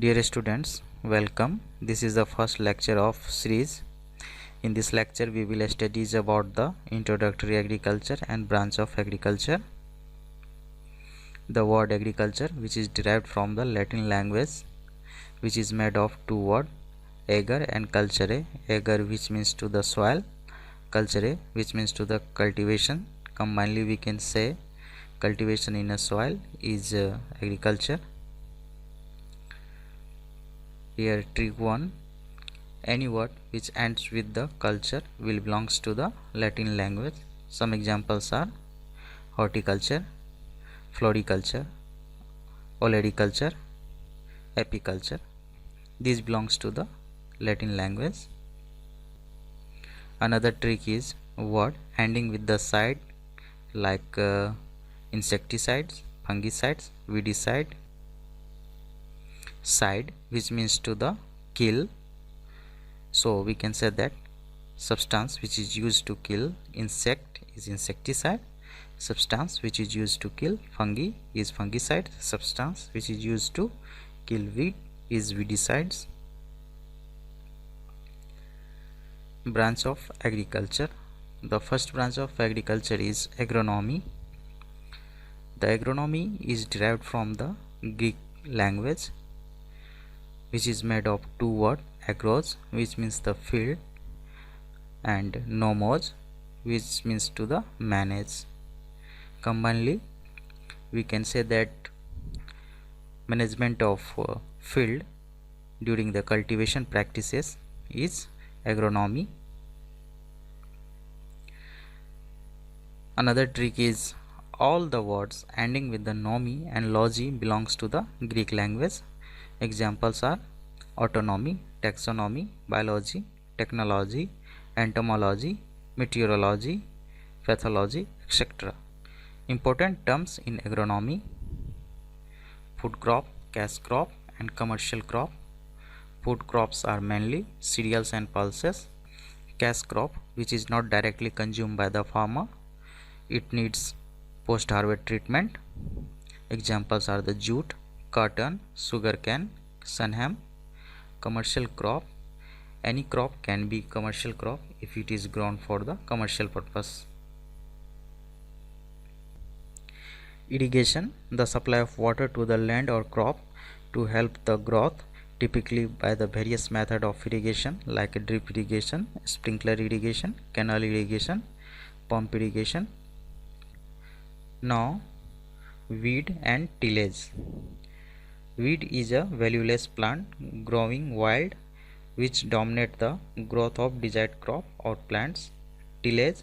Dear students, welcome. This is the first lecture of series. In this lecture, we will study about the introductory agriculture and branch of agriculture. The word agriculture, which is derived from the Latin language, which is made of two words, ager and culture. Ager, which means to the soil, culture, which means to the cultivation. Combinedly, we can say cultivation in a soil is agriculture. Here, trick 1. Any word which ends with the culture will belongs to the Latin language. Some examples are horticulture, floriculture, olericulture, apiculture. These belongs to the Latin language. Another trick is word ending with the side like insecticides, fungicides, weedicide, side, which means to the kill. So we can say that substance which is used to kill insect is insecticide, substance which is used to kill fungi is fungicide, substance which is used to kill weed is weedicides. Branch of agriculture. The first branch of agriculture is agronomy. The agronomy is derived from the Greek language, which is made of two words, agros, which means the field, and nomos, which means to the manage. Combinedly, we can say that management of field during the cultivation practices is agronomy. Another trick is all the words ending with the nomy and logy belongs to the Greek language. Examples are autonomy, taxonomy, biology, technology, entomology, meteorology, pathology, etc. Important terms in agronomy: food crop, cash crop, and commercial crop. Food crops are mainly cereals and pulses. Cash crop, which is not directly consumed by the farmer, it needs post-harvest treatment. Examples are the jute, cotton, sugarcane, sunham. Commercial crop: any crop can be commercial crop if it is grown for the commercial purpose. Irrigation: the supply of water to the land or crop to help the growth, typically by the various method of irrigation like drip irrigation, sprinkler irrigation, canal irrigation, pump irrigation. Now, weed and tillage. Weed is a valueless plant growing wild which dominate the growth of desired crop or plants. Tillage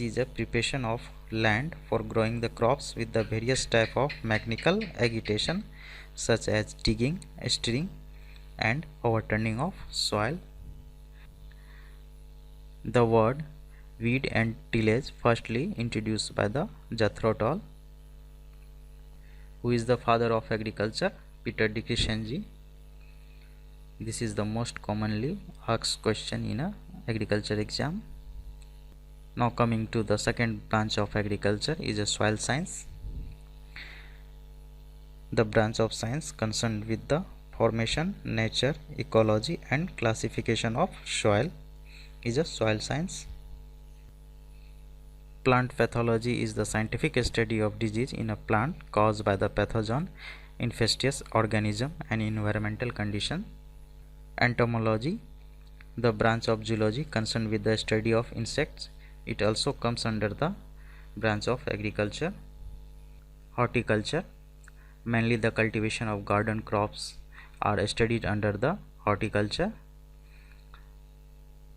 is a preparation of land for growing the crops with the various type of mechanical agitation such as digging, stirring, and overturning of soil. The word weed and tillage firstly introduced by the Jethro Tull. Who is the father of agriculture? Peter Dickinson. This is the most commonly asked question in a agriculture exam. Now coming to the second branch of agriculture is a soil science. The branch of science concerned with the formation, nature, ecology, and classification of soil is a soil science. Plant pathology is the scientific study of disease in a plant caused by the pathogen, infectious organism, and environmental condition. Entomology, the branch of zoology concerned with the study of insects. It also comes under the branch of agriculture. Horticulture, mainly the cultivation of garden crops are studied under the horticulture.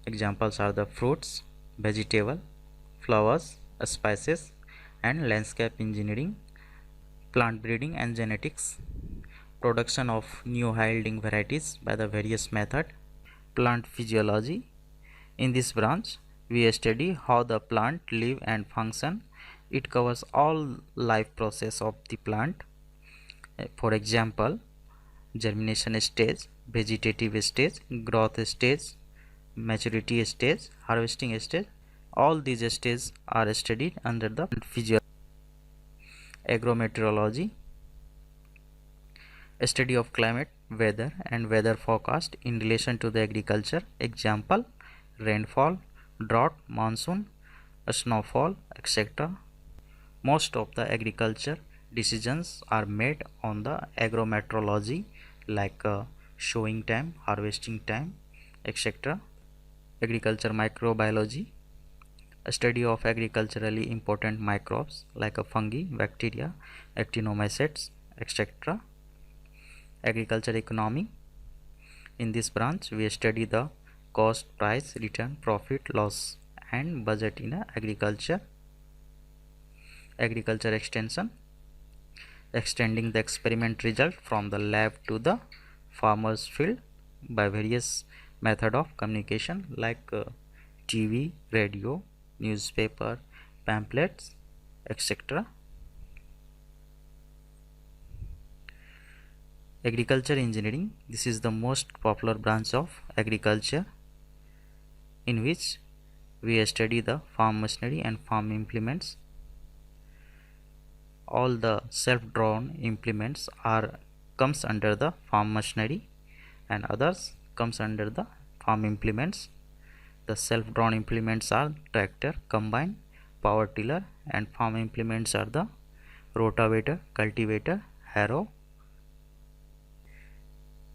Examples are the fruits, vegetable, flowers, spices, and landscape engineering. Plant breeding and genetics, production of new high-yielding varieties by the various method. Plant physiology, in this branch we study how the plant live and function. It covers all life process of the plant. For example, germination stage, vegetative stage, growth stage, maturity stage, harvesting stage. All these stages are studied under the physiology. Agrometeorology, A study of climate, weather and weather forecast in relation to the agriculture. Example, rainfall, drought, monsoon, snowfall, etc. Most of the agriculture decisions are made on the agrometeorology like sowing time, harvesting time, etc. Agriculture microbiology, a study of agriculturally important microbes like fungi, bacteria, actinomycetes, etc. Agriculture economy, in this branch we study the cost, price, return, profit, loss and budget in agriculture. Agriculture extension, extending the experiment result from the lab to the farmer's field by various method of communication like TV, radio, newspaper, pamphlets, etc. Agriculture engineering, this is the most popular branch of agriculture in which we study the farm machinery and farm implements. All the self-drawn implements are comes under the farm machinery and others comes under the farm implements. The self-drawn implements are tractor, combine, power tiller and farm implements are the rotavator, cultivator, harrow.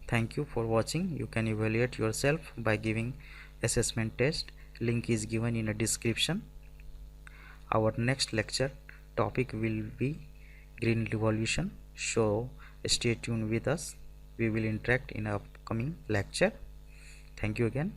Thank you for watching. You can evaluate yourself by giving assessment test. Link is given in a description. Our next lecture topic will be green revolution, so stay tuned with us. We will interact in a upcoming lecture. Thank you again.